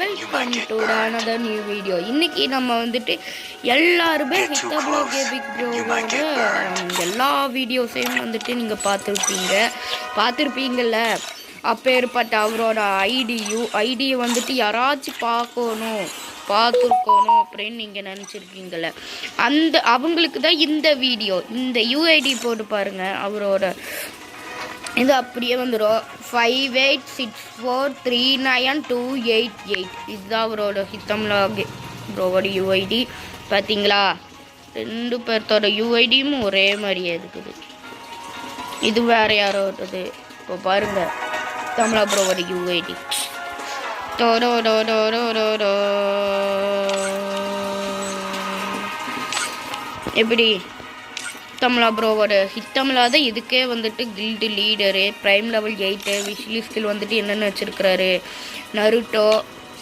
Welcome to another new video. இன்னைக்கு நம்ம வந்துட்டு எல்லாருமே ஹித்தப்ளோ கேபிக் ப்ரோவோட எல்லா வீடியோஸையும் வந்துட்டு நீங்கள் பார்த்துருப்பீங்கள்ல. அப்பேற்பட்ட அவரோட ஐடியை வந்துட்டு யாராச்சும் பார்த்துருக்கணும் அப்படின்னு நீங்கள் நினச்சிருக்கீங்கள, அவங்களுக்கு தான் இந்த வீடியோ. இந்த யூஐடி போட்டு பாருங்கள், அவரோட இது அப்படியே வந்துடும். 5864392888 இதுதான் அவரோட ஹித்தம்லா ப்ரோவோட யூஐடி. பார்த்தீங்களா, ரெண்டு பேர்த்தோட யூஐடியும் ஒரே மாதிரியே இருக்குது. இது வேறு யாரோடது. இப்போ பாருங்கள், ஹித்தம்லா ப்ரோவோட யூஐடி. எப்படி ஹித்தம்லா ப்ரோவோட ஹித்தம்லா தான் இதுக்கே வந்துட்டு guild leader, prime level 8, wish லிஸ்டில் வந்துட்டு என்னென்ன வச்சுருக்கிறாரு, நருட்டோ,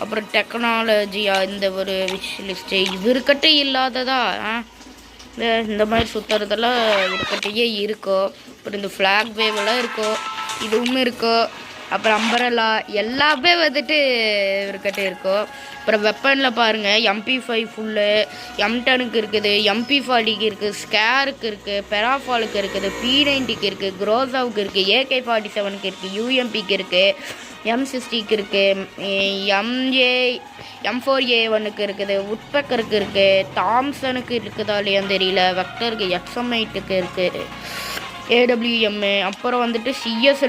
அப்புறம் டெக்னாலஜியா, இந்த ஒரு விஷ் லிஸ்ட்டு இவருக்கிட்ட இல்லாததா. இந்த மாதிரி சுற்றுறதெல்லாம் இவருக்கிட்டயே இருக்கோ. அப்புறம் இந்த ஃப்ளாக் வேவெல்லாம் இருக்கோ, இதுவும் இருக்கோ. அப்புறம் அம்பரலா எல்லாமே வந்துட்டு இவர்கிட்ட இருக்கும். அப்புறம் வெப்பனில் பாருங்கள், MP5 ஃபுல்லு, M10க்கு இருக்குது, MP40க்கு இருக்குது, ஸ்கேருக்கு இருக்குது, பெராஃபாலுக்கு இருக்குது, P90க்கு இருக்குது, குரோசாவுக்கு இருக்குது, AK47க்கு இருக்குது, UMPக்கு இருக்குது, M60க்கு இருக்குது, M4A1க்கு இருக்குது, உட்பெக்கருக்கு இருக்குது, தாம்சனுக்கு இருக்குதா இல்லையான்னு தெரியல, வெக்டருக்கு, XM8க்கு இருக்குது, AWM. அப்புறம் வந்துட்டு CS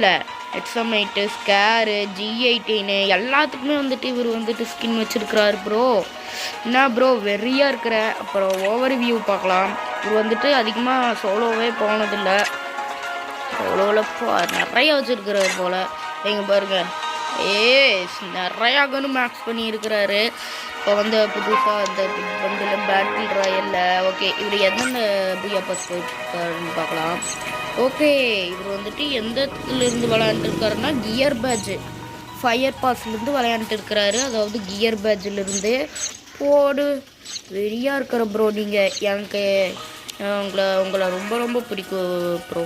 XM8, ஸ்கேரு, G18 எல்லாத்துக்குமே வந்துட்டு இவர் வந்துட்டு ஸ்கின் வச்சுருக்கிறாரு ப்ரோ. என்ன ப்ரோ வெறியாக இருக்கிற. அப்புறம் ஓவர் வியூ பார்க்கலாம். இவர் வந்துட்டு அதிகமாக சோலோவே போனதில்லை. சோலோவில் நிறைய வச்சுருக்கிறாரு போல். எங்கே பாருங்கள், நிறையா கன்னு மேக்ஸ் பண்ணியிருக்கிறாரு. இப்போ வந்து புதுசாக இந்த பண்டில் பேட்டில் ராயலில். ஓகே, இவர் எந்தெந்த பூயா பாஸ் போயிட்டுருக்காருன்னு பார்க்கலாம். ஓகே, இவர் வந்துட்டு எந்த இடத்துலேருந்து விளையாண்டுருக்காருன்னா கியர் பேட்ஜ் ஃபயர் பாஸ்லேருந்து விளையாண்டுருக்கிறாரு. அதாவது கியர் பேட்ஜிலேருந்து போடு வெறியாக இருக்கிற ப்ரோ. நீங்கள் எனக்கு உங்களை ரொம்ப ரொம்ப பிடிக்கும் ப்ரோ.